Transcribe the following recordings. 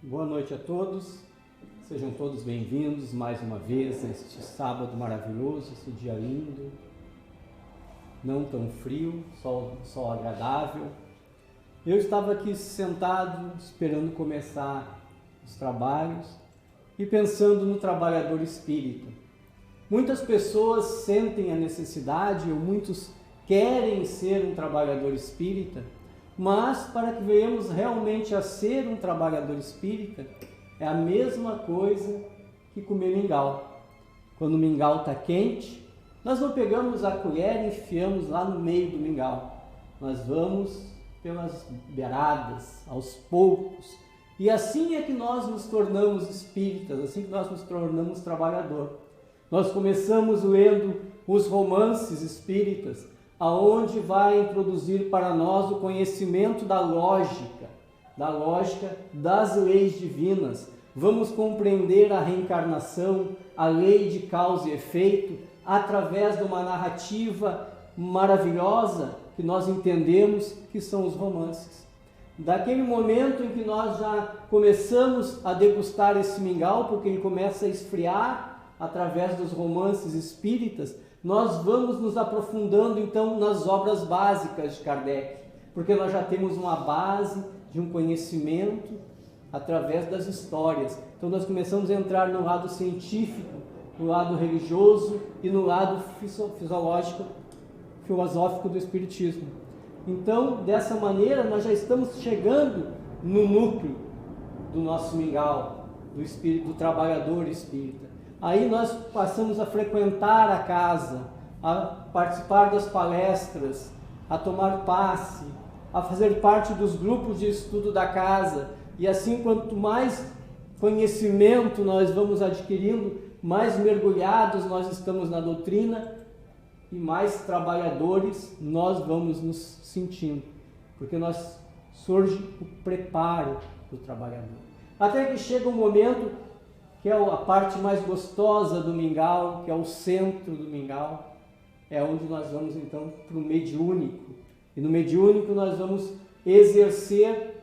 Boa noite a todos, sejam todos bem-vindos mais uma vez neste sábado maravilhoso, esse dia lindo, não tão frio, sol agradável. Eu estava aqui sentado esperando começar os trabalhos e pensando no trabalhador espírita. Muitas pessoas sentem a necessidade, ou muitos querem ser um trabalhador espírita, mas para que venhamos realmente a ser um trabalhador espírita, é a mesma coisa que comer mingau. Quando o mingau está quente, nós não pegamos a colher e enfiamos lá no meio do mingau. Nós vamos pelas beiradas, aos poucos. E assim é que nós nos tornamos espíritas, assim que nós nos tornamos trabalhador. Nós começamos lendo os romances espíritas, aonde vai introduzir para nós o conhecimento da lógica das leis divinas. Vamos compreender a reencarnação, a lei de causa e efeito, através de uma narrativa maravilhosa que nós entendemos que são os romances. Daquele momento em que nós já começamos a degustar esse mingau, porque ele começa a esfriar através dos romances espíritas, nós vamos nos aprofundando então nas obras básicas de Kardec, porque nós já temos uma base de um conhecimento através das histórias. Então nós começamos a entrar no lado científico, no lado religioso e no lado filosófico do Espiritismo. Então, dessa maneira, nós já estamos chegando no núcleo do nosso mingau, do espírito, do trabalhador espírita. Aí nós passamos a frequentar a casa, a participar das palestras, a tomar passe, a fazer parte dos grupos de estudo da casa. E assim, quanto mais conhecimento nós vamos adquirindo, mais mergulhados nós estamos na doutrina e mais trabalhadores nós vamos nos sentindo. Porque surge o preparo do trabalhador. Até que chega um momento que é a parte mais gostosa do mingau, que é o centro do mingau, é onde nós vamos então para o mediúnico. E no mediúnico nós vamos exercer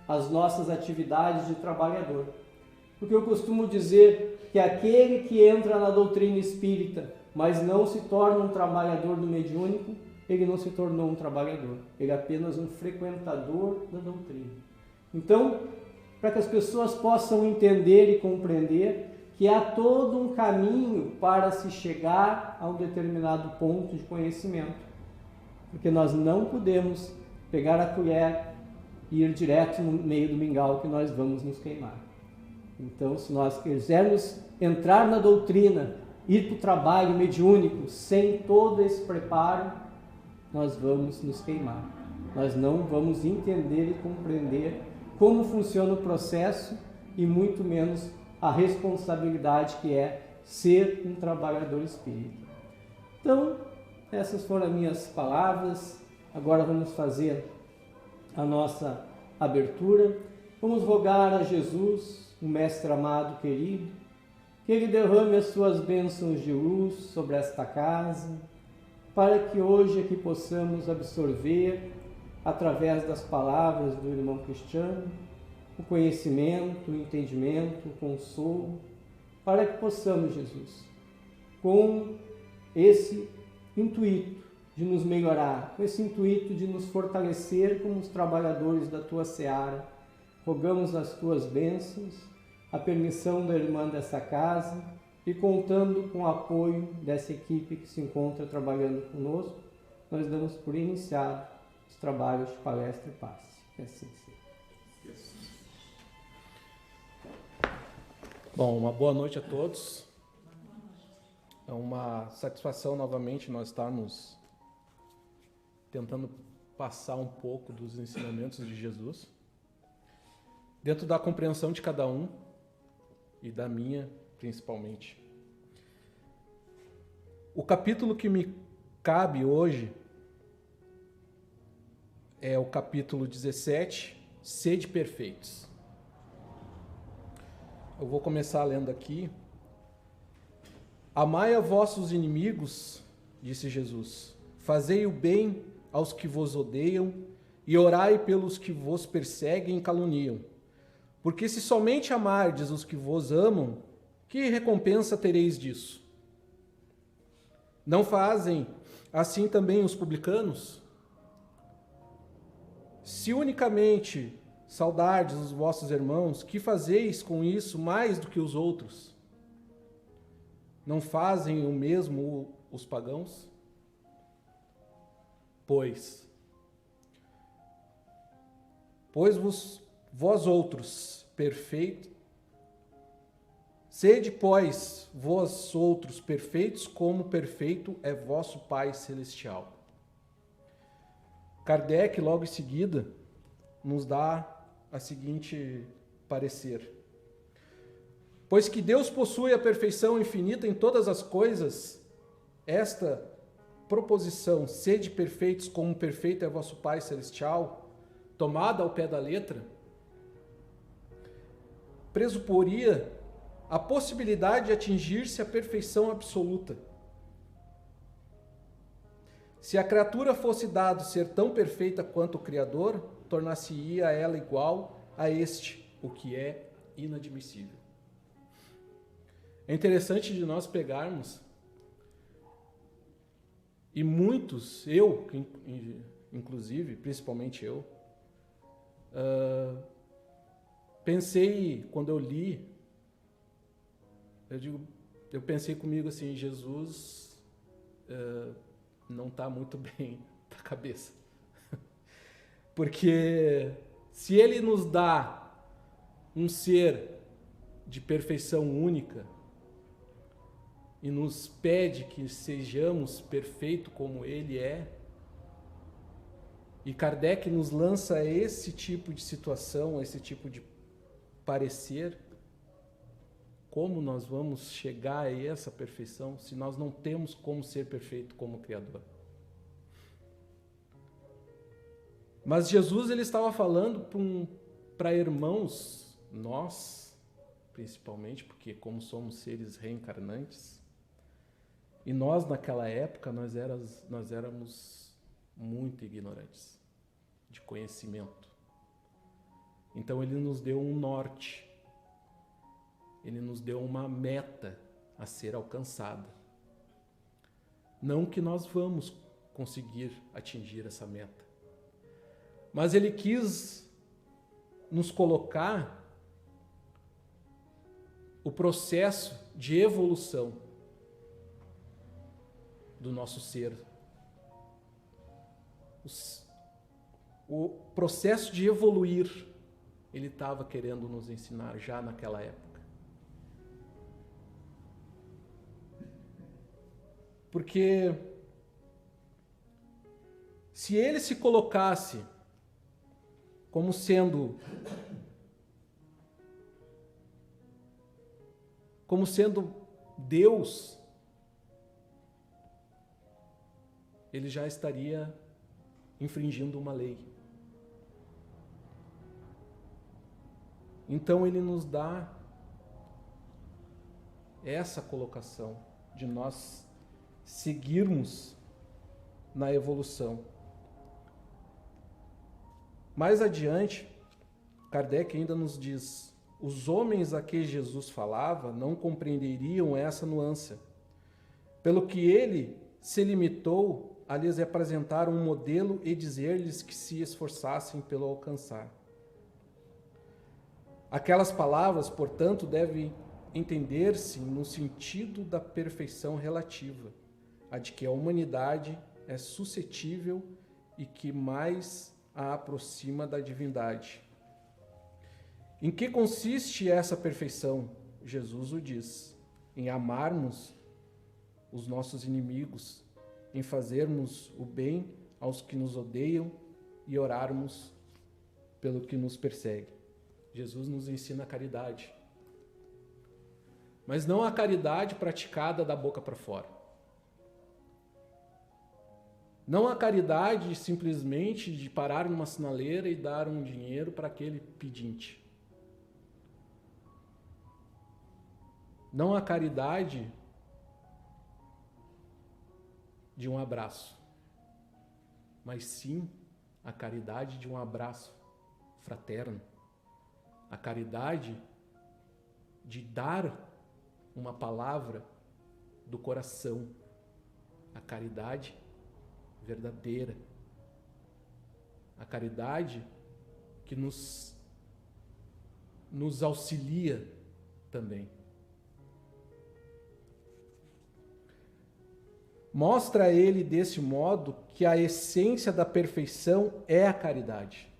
as nossas atividades de trabalhador. Porque eu costumo dizer que aquele que entra na doutrina espírita, mas não se torna um trabalhador do mediúnico, ele não se tornou um trabalhador, ele é apenas um frequentador da doutrina. Então, para que as pessoas possam entender e compreender que há todo um caminho para se chegar a um determinado ponto de conhecimento. Porque nós não podemos pegar a colher e ir direto no meio do mingau que nós vamos nos queimar. Então, se nós quisermos entrar na doutrina, ir para o trabalho mediúnico sem todo esse preparo, nós vamos nos queimar. Nós não vamos entender e compreender como funciona o processo e muito menos a responsabilidade que é ser um trabalhador espírita. Então, essas foram as minhas palavras. Agora vamos fazer a nossa abertura. Vamos rogar a Jesus, o Mestre amado querido, que Ele derrame as suas bênçãos de luz sobre esta casa, para que hoje aqui possamos absorver, através das palavras do irmão Cristiano, o conhecimento, o entendimento, o consolo, para que possamos, Jesus, com esse intuito de nos melhorar, com esse intuito de nos fortalecer como os trabalhadores da Tua seara, rogamos as Tuas bênçãos, a permissão da irmã dessa casa e contando com o apoio dessa equipe que se encontra trabalhando conosco, nós damos por iniciado os trabalhos de palestra e passe. Que assim seja. Bom, uma boa noite a todos. É uma satisfação novamente nós estarmos tentando passar um pouco dos ensinamentos de Jesus, dentro da compreensão de cada um e da minha principalmente. O capítulo que me cabe hoje é o capítulo 17, Sede Perfeitos. Eu vou começar lendo aqui. Amai a vossos inimigos, disse Jesus, fazei o bem aos que vos odeiam e orai pelos que vos perseguem e caluniam, Porque se somente amardes os que vos amam, que recompensa tereis disso? Não fazem assim também os publicanos? Se unicamente saudardes os vossos irmãos, que fazeis com isso mais do que os outros? Não fazem o mesmo os pagãos? Pois vós outros perfeitos, sede, pois, vós outros perfeitos, como perfeito é vosso Pai Celestial. Kardec, logo em seguida, nos dá a seguinte parecer. Pois que Deus possui a perfeição infinita em todas as coisas, esta proposição, sede perfeitos como perfeito é vosso Pai Celestial, tomada ao pé da letra, presuporia a possibilidade de atingir-se a perfeição absoluta. Se a criatura fosse dado ser tão perfeita quanto o Criador, tornar-se-ia ela igual a este, o que é inadmissível. É interessante de nós pegarmos, e muitos, eu, inclusive, principalmente eu, pensei, quando eu li, eu pensei comigo assim, Jesus não está muito bem da cabeça. Porque se ele nos dá um ser de perfeição única e nos pede que sejamos perfeitos como ele é, e Kardec nos lança esse tipo de situação, esse tipo de parecer, como nós vamos chegar a essa perfeição se nós não temos como ser perfeito como Criador? Mas Jesus, ele estava falando para irmãos, nós, principalmente, porque como somos seres reencarnantes, e nós naquela época, nós éramos muito ignorantes de conhecimento. Então ele nos deu um norte, ele nos deu uma meta a ser alcançada. Não que nós vamos conseguir atingir essa meta, mas ele quis nos colocar o processo de evolução do nosso ser. O processo de evoluir, ele estava querendo nos ensinar já naquela época. Porque se ele se colocasse como sendo Deus, ele já estaria infringindo uma lei. Então ele nos dá essa colocação de nós seguirmos na evolução. Mais adiante, Kardec ainda nos diz: os homens a que Jesus falava não compreenderiam essa nuance, pelo que ele se limitou a lhes apresentar um modelo e dizer-lhes que se esforçassem pelo alcançar. Aquelas palavras, portanto, devem entender-se no sentido da perfeição relativa, a de que a humanidade é suscetível e que mais a aproxima da divindade. Em que consiste essa perfeição? Jesus o diz: em amarmos os nossos inimigos, em fazermos o bem aos que nos odeiam e orarmos pelo que nos persegue. Jesus nos ensina a caridade, mas não a caridade praticada da boca para fora. Não a caridade simplesmente de parar numa sinaleira e dar um dinheiro para aquele pedinte. Não a caridade de um abraço, mas sim a caridade de um abraço fraterno, A caridade de dar uma palavra do coração. A caridade verdadeira. A caridade que nos auxilia também. Mostra ele desse modo que a essência da perfeição é a caridade.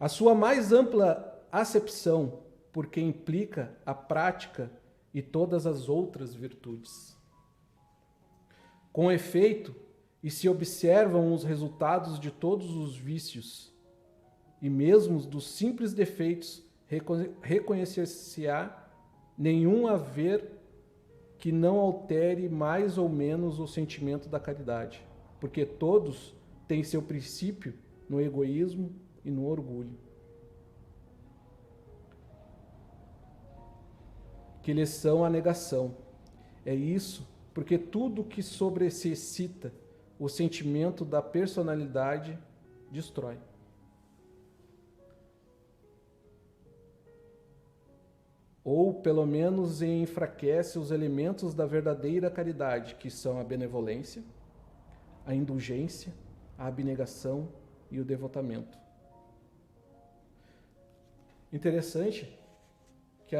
A sua mais ampla acepção, porque implica a prática e todas as outras virtudes. Com efeito, e se observam os resultados de todos os vícios, e mesmo dos simples defeitos, reconhecer-se-á nenhum haver que não altere mais ou menos o sentimento da caridade, porque todos têm seu princípio no egoísmo e no orgulho, que lhes são a negação. É isso porque tudo que sobrescita o sentimento da personalidade destrói. Ou, pelo menos, enfraquece os elementos da verdadeira caridade, que são a benevolência, a indulgência, a abnegação e o devotamento. Interessante que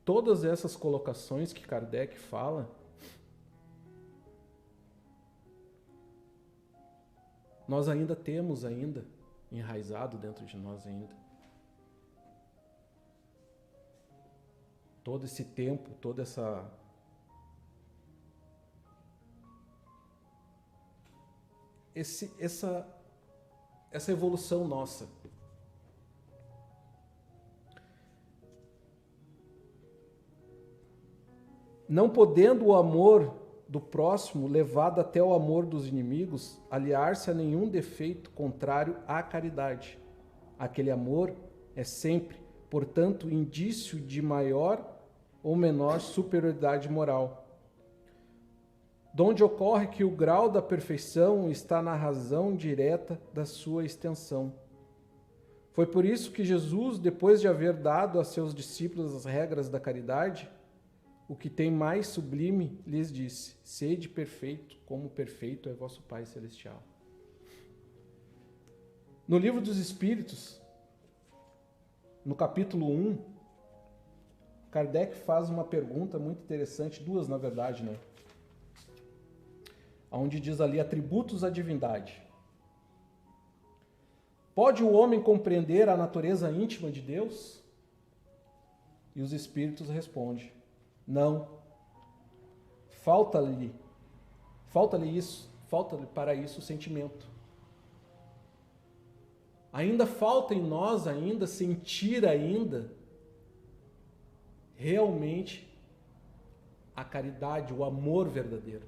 todas essas colocações que Kardec fala, nós ainda temos enraizado dentro de nós ainda. Todo esse tempo, toda essa evolução nossa. Não podendo o amor do próximo, levado até o amor dos inimigos, aliar-se a nenhum defeito contrário à caridade. Aquele amor é sempre, portanto, indício de maior ou menor superioridade moral. Donde ocorre que o grau da perfeição está na razão direta da sua extensão. Foi por isso que Jesus, depois de haver dado a seus discípulos as regras da caridade, o que tem mais sublime, lhes disse: sede perfeito, como perfeito é vosso Pai Celestial. No Livro dos Espíritos, no capítulo 1, Kardec faz uma pergunta muito interessante, duas na verdade, né? Onde diz ali, atributos à divindade. Pode o homem compreender a natureza íntima de Deus? E os Espíritos respondem, não. Falta-lhe para isso o sentimento. Ainda falta em nós sentir realmente a caridade, o amor verdadeiro.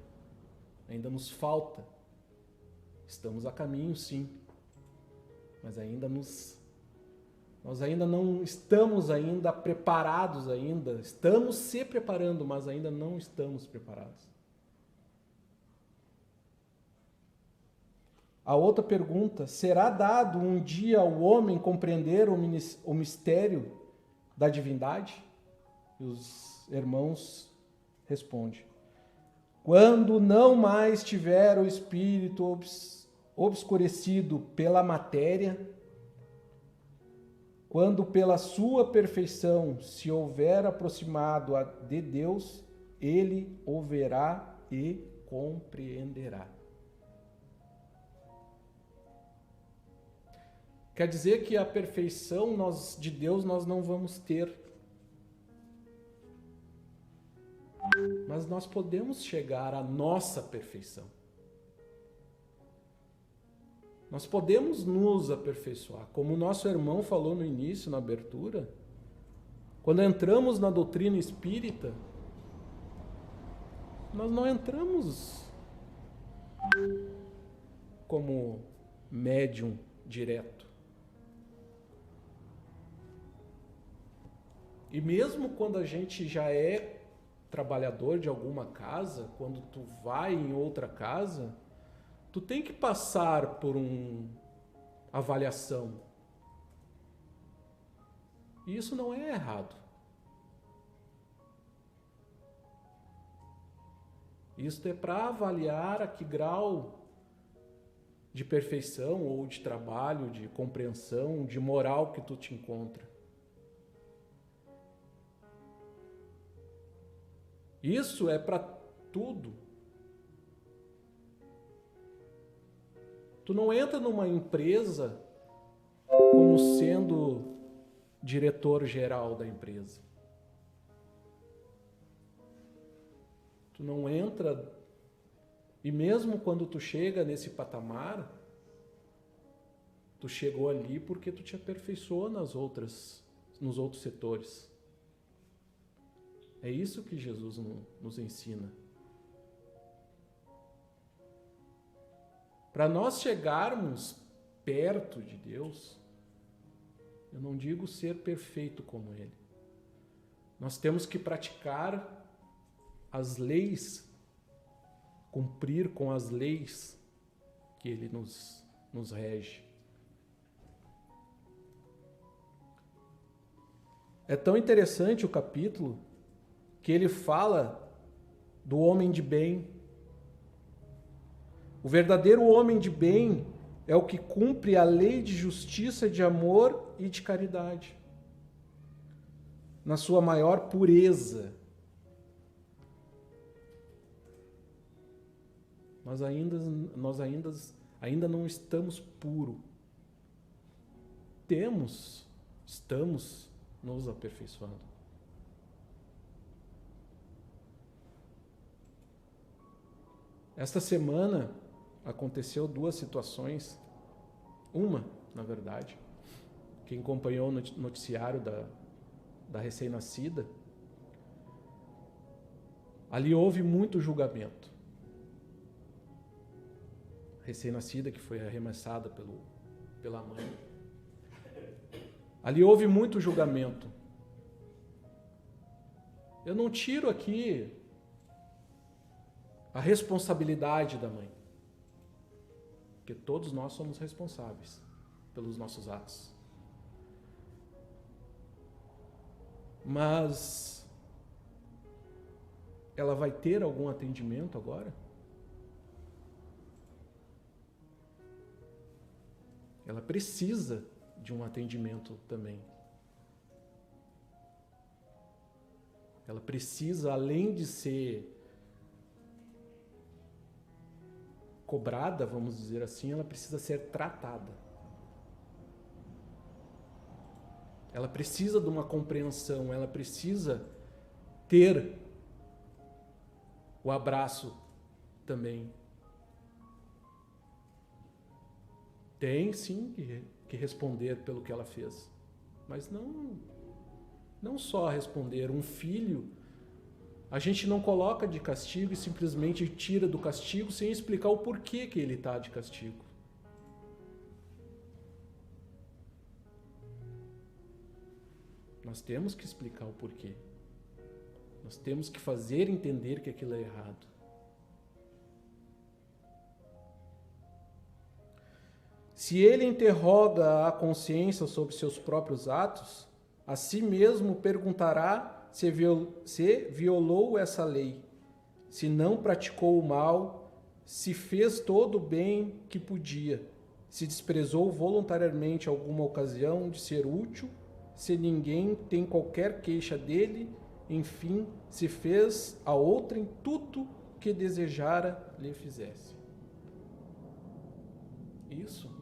Ainda nos falta. Estamos a caminho, sim. Mas nós ainda não estamos preparados ainda. Estamos se preparando, mas ainda não estamos preparados. A outra pergunta, será dado um dia ao homem compreender o mistério da divindade? E os irmãos respondem, quando não mais tiver o espírito obscurecido pela matéria, quando pela sua perfeição se houver aproximado de Deus, ele o verá e compreenderá. Quer dizer que a perfeição de Deus nós não vamos ter. Mas nós podemos chegar à nossa perfeição. Nós podemos nos aperfeiçoar. Como o nosso irmão falou no início, na abertura, quando entramos na doutrina espírita, nós não entramos como médium direto. E mesmo quando a gente já é trabalhador de alguma casa, quando tu vai em outra casa, tu tem que passar por uma avaliação. E isso não é errado. Isso é para avaliar a que grau de perfeição ou de trabalho, de compreensão, de moral que tu te encontra. Isso é para tudo. Tu não entra numa empresa como sendo diretor-geral da empresa. Tu não entra, e mesmo quando tu chega nesse patamar, tu chegou ali porque tu te aperfeiçoou nos outros setores. É isso que Jesus nos ensina. Para nós chegarmos perto de Deus, eu não digo ser perfeito como Ele. Nós temos que praticar as leis, cumprir com as leis que Ele nos rege. É tão interessante o capítulo que ele fala do homem de bem. O verdadeiro homem de bem é o que cumpre a lei de justiça, de amor e de caridade, na sua maior pureza. Nós ainda não estamos puros. Estamos nos aperfeiçoando. Esta semana aconteceu 2 situações. Uma, na verdade, quem acompanhou o noticiário da recém-nascida, ali houve muito julgamento. Recém-nascida que foi arremessada pela mãe. Ali houve muito julgamento. Eu não tiro aqui a responsabilidade da mãe, porque todos nós somos responsáveis pelos nossos atos. Mas ela vai ter algum atendimento agora? Ela precisa de um atendimento também. Ela precisa, além de ser cobrada, vamos dizer assim, ela precisa ser tratada. Ela precisa de uma compreensão, ela precisa ter o abraço também. Tem sim que responder pelo que ela fez, mas não só responder. Um filho, a gente não coloca de castigo e simplesmente tira do castigo sem explicar o porquê que ele está de castigo. Nós temos que explicar o porquê. Nós temos que fazer entender que aquilo é errado. Se ele interroga a consciência sobre seus próprios atos, a si mesmo perguntará se violou essa lei, se não praticou o mal, se fez todo o bem que podia, se desprezou voluntariamente alguma ocasião de ser útil, se ninguém tem qualquer queixa dele, enfim, se fez a outrem tudo que desejara lhe fizesse. Isso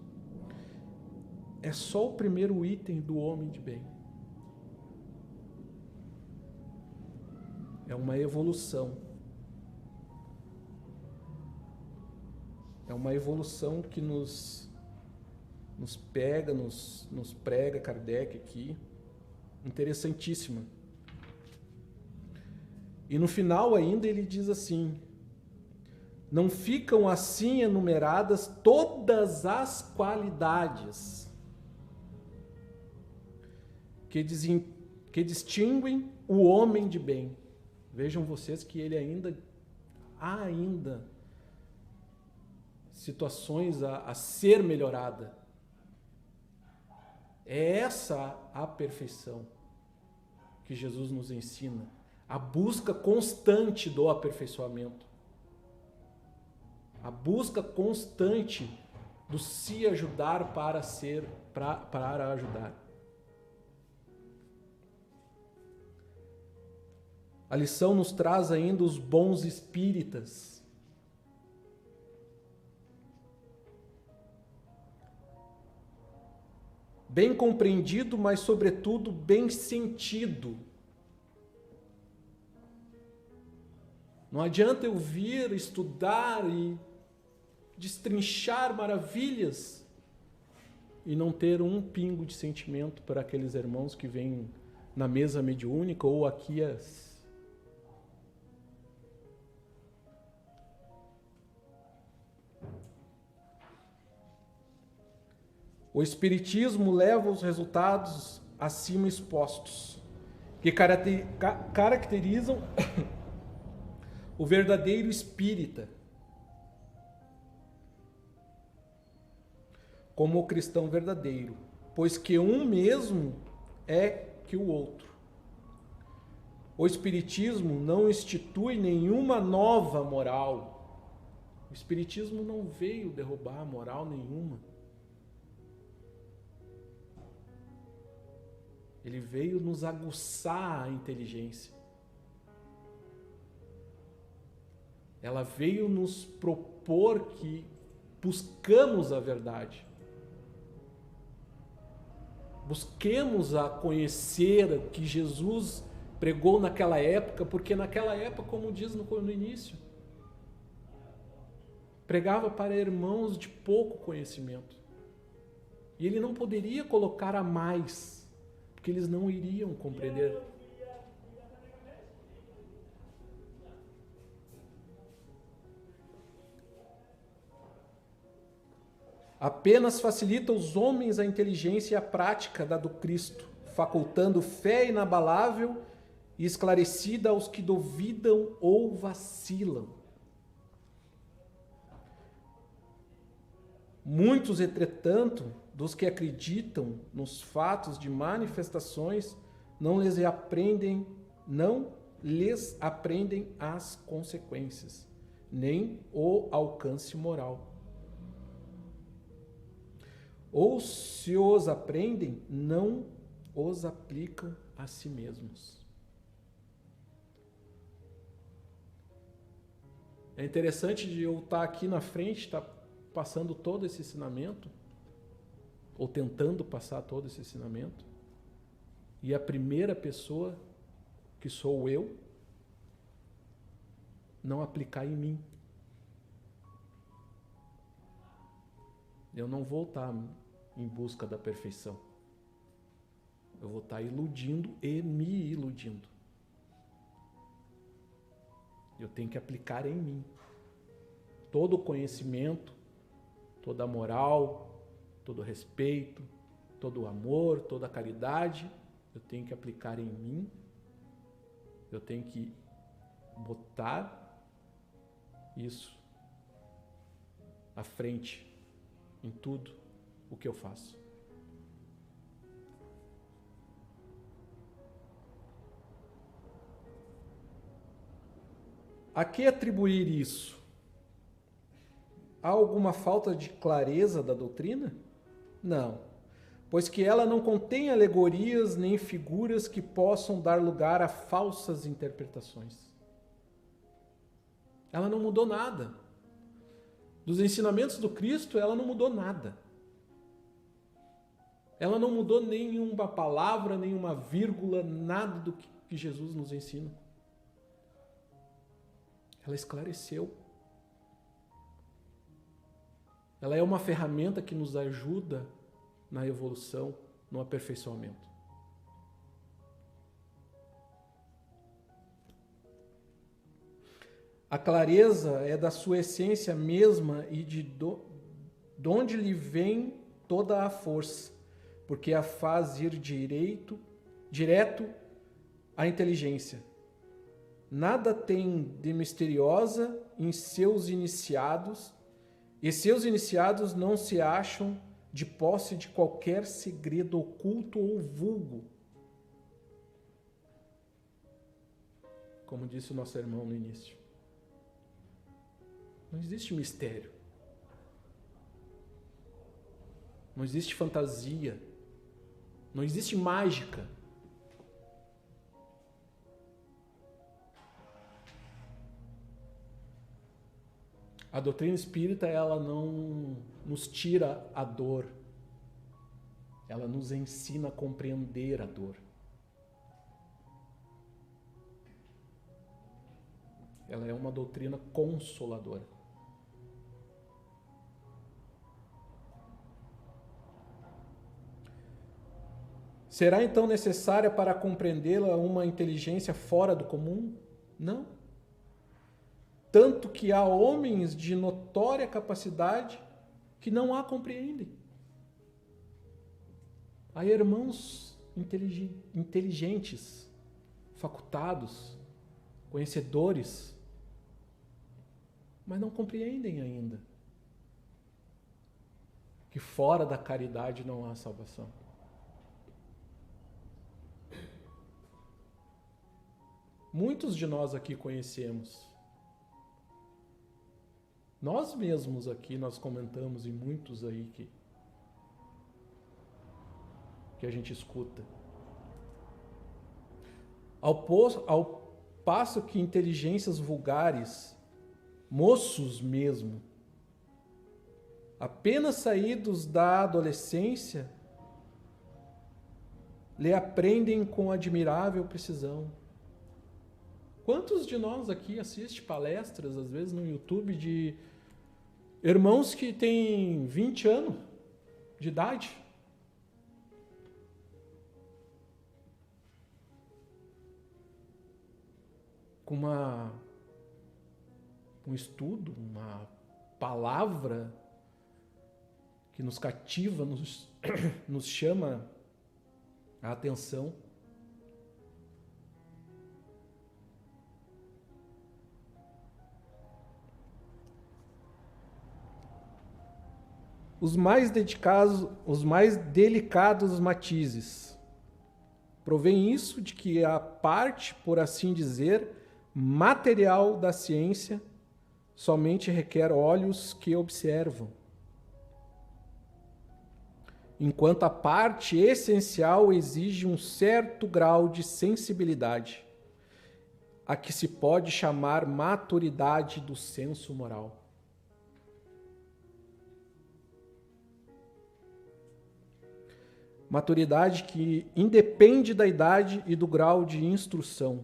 é só o primeiro item do homem de bem. É uma evolução. É uma evolução que nos pega, nos prega Kardec aqui. Interessantíssima. E no final ainda ele diz assim: não ficam assim enumeradas todas as qualidades que distinguem o homem de bem. Vejam vocês que ele há ainda situações a ser melhorada. É essa a perfeição que Jesus nos ensina. A busca constante do aperfeiçoamento. A busca constante do se ajudar para ajudar. A lição nos traz ainda os bons espíritas. Bem compreendido, mas sobretudo bem sentido. Não adianta eu vir estudar e destrinchar maravilhas e não ter um pingo de sentimento para aqueles irmãos que vêm na mesa mediúnica ou aqui O Espiritismo leva os resultados acima expostos, que caracterizam o verdadeiro espírita, como o cristão verdadeiro, pois que um mesmo é que o outro. O Espiritismo não institui nenhuma nova moral. O Espiritismo não veio derrubar moral nenhuma. Ele veio nos aguçar a inteligência. Ela veio nos propor que buscamos a verdade. Busquemos a conhecer o que Jesus pregou naquela época, porque naquela época, como diz no início, pregava para irmãos de pouco conhecimento. E ele não poderia colocar a mais, porque eles não iriam compreender. Apenas facilita os homens a inteligência e a prática da do Cristo, facultando fé inabalável e esclarecida aos que duvidam ou vacilam. Muitos, entretanto, dos que acreditam nos fatos de manifestações, não lhes aprendem as consequências, nem o alcance moral. Ou se os aprendem, não os aplicam a si mesmos. É interessante de eu estar aqui na frente, estar passando todo esse ensinamento, ou tentando passar todo esse ensinamento, e a primeira pessoa, que sou eu, não aplicar em mim. Eu não vou estar em busca da perfeição. Eu vou estar iludindo e me iludindo. Eu tenho que aplicar em mim. Todo o conhecimento, toda a moral, todo o respeito, todo o amor, toda a caridade, eu tenho que aplicar em mim. Eu tenho que botar isso à frente em tudo o que eu faço. A que atribuir isso? Há alguma falta de clareza da doutrina? Não, pois que ela não contém alegorias nem figuras que possam dar lugar a falsas interpretações. Ela não mudou nada. Dos ensinamentos do Cristo, ela não mudou nada. Ela não mudou nenhuma palavra, nenhuma vírgula, nada do que Jesus nos ensina. Ela esclareceu. Ela é uma ferramenta que nos ajuda na evolução, no aperfeiçoamento. A clareza é da sua essência mesma e de onde lhe vem toda a força, porque a faz ir direto à inteligência. Nada tem de misteriosa em seus iniciados, e seus iniciados não se acham de posse de qualquer segredo oculto ou vulgo. Como disse o nosso irmão no início. Não existe mistério. Não existe fantasia. Não existe mágica. A doutrina espírita, ela não nos tira a dor. Ela nos ensina a compreender a dor. Ela é uma doutrina consoladora. Será então necessária para compreendê-la uma inteligência fora do comum? Não. Tanto que há homens de notória capacidade que não a compreendem. Há irmãos inteligentes, facultados, conhecedores, mas não compreendem ainda que fora da caridade não há salvação. Muitos de nós aqui conhecemos. Nós mesmos aqui, nós comentamos, e muitos aí que a gente escuta. Ao passo que inteligências vulgares, moços mesmo, apenas saídos da adolescência, lhe aprendem com admirável precisão. Quantos de nós aqui assistem palestras, às vezes no YouTube, de irmãos que têm 20 anos de idade? Com um estudo, uma palavra que nos cativa, nos chama a atenção. Os mais delicados matizes. Provém isso de que a parte, por assim dizer, material da ciência somente requer olhos que observam, enquanto a parte essencial exige um certo grau de sensibilidade, a que se pode chamar maturidade do senso moral. Maturidade que independe da idade e do grau de instrução.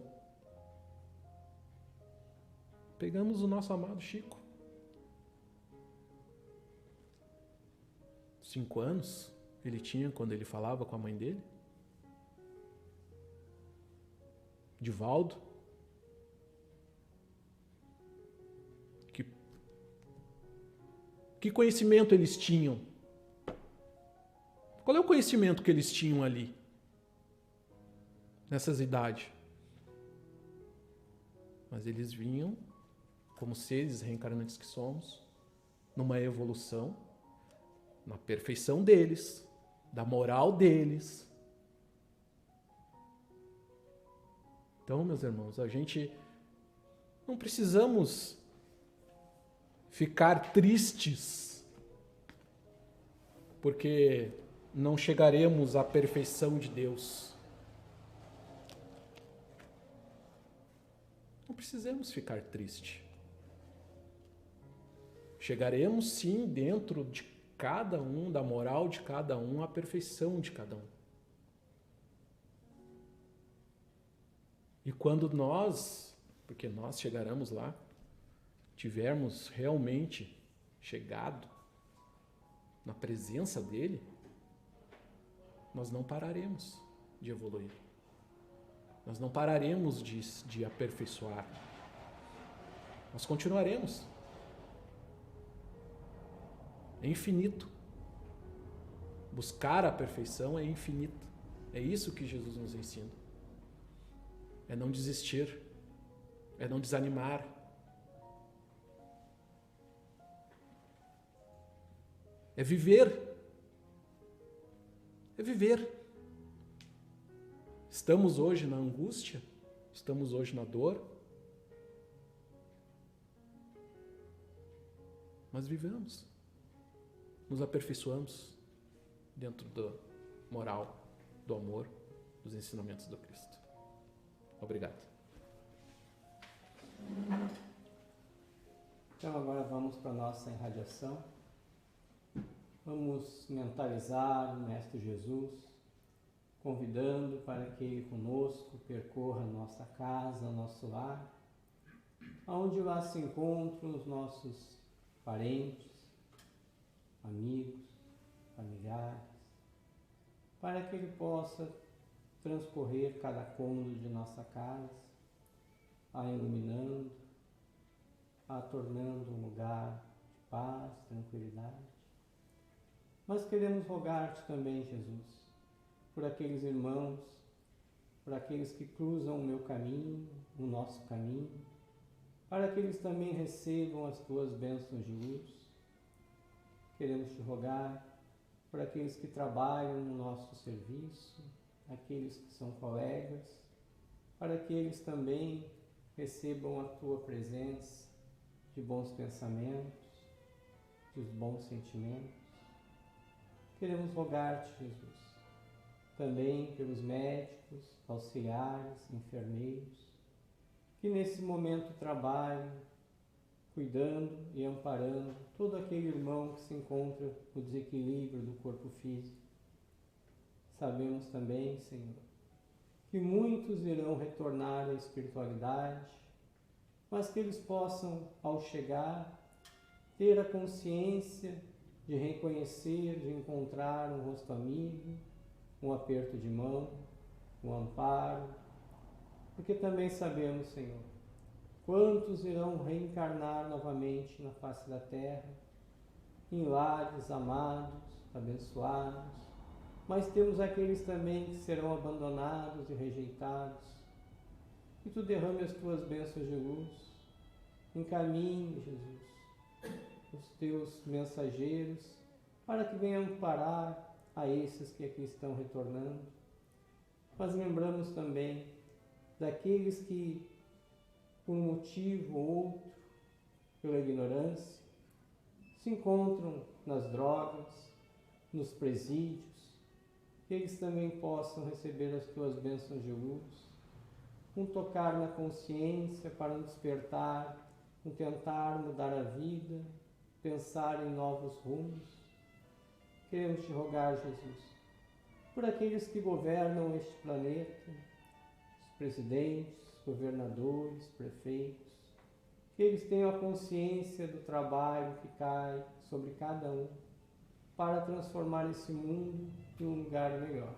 Pegamos o nosso amado Chico. 5 anos ele tinha quando ele falava com a mãe dele. Divaldo. Que conhecimento eles tinham? Qual é o conhecimento que eles tinham ali, nessas idades? Mas eles vinham, como seres reencarnantes que somos, numa evolução, na perfeição deles, da moral deles. Então, meus irmãos, a gente não precisamos ficar tristes, porque não chegaremos à perfeição de Deus. Não precisamos ficar tristes. Chegaremos sim dentro de cada um, da moral de cada um, à perfeição de cada um. E quando nós, porque nós chegaremos lá, tivermos realmente chegado na presença dele, nós não pararemos de evoluir. Nós não pararemos de aperfeiçoar. Nós continuaremos. É infinito. Buscar a perfeição é infinito. É isso que Jesus nos ensina. É não desistir. É não desanimar. É viver é viver. Estamos hoje na angústia, estamos hoje na dor, mas vivemos, nos aperfeiçoamos dentro da moral, do amor, dos ensinamentos do Cristo. Obrigado. Então agora vamos para a nossa irradiação. Vamos mentalizar o Mestre Jesus, convidando para que Ele conosco percorra a nossa casa, nosso lar, aonde lá se encontram os nossos parentes, amigos, familiares, para que Ele possa transcorrer cada cômodo de nossa casa, a iluminando, a tornando um lugar de paz, tranquilidade. Mas queremos rogar-te também, Jesus, por aqueles irmãos, por aqueles que cruzam o meu caminho, o nosso caminho, para que eles também recebam as tuas bênçãos de luz. Queremos te rogar por aqueles que trabalham no nosso serviço, aqueles que são colegas, para que eles também recebam a tua presença de bons pensamentos, de bons sentimentos. Queremos rogar-te, Jesus, também pelos médicos, auxiliares, enfermeiros, que nesse momento trabalhem, cuidando e amparando todo aquele irmão que se encontra no desequilíbrio do corpo físico. Sabemos também, Senhor, que muitos irão retornar à espiritualidade, mas que eles possam, ao chegar, ter a consciência de reconhecer, de encontrar um rosto amigo, um aperto de mão, um amparo, porque também sabemos, Senhor, quantos irão reencarnar novamente na face da terra, em lares amados, abençoados, mas temos aqueles também que serão abandonados e rejeitados. Que tu derrame as tuas bênçãos de luz, encaminhe, Jesus, os teus mensageiros, para que venham amparar a esses que aqui estão retornando. Mas lembramos também daqueles que, por um motivo ou outro, pela ignorância, se encontram nas drogas, nos presídios, que eles também possam receber as tuas bênçãos de luz, um tocar na consciência para um despertar, um tentar mudar a vida, pensar em novos rumos. Queremos te rogar, Jesus, por aqueles que governam este planeta, os presidentes, governadores, prefeitos, que eles tenham a consciência do trabalho que cai sobre cada um para transformar esse mundo em um lugar melhor.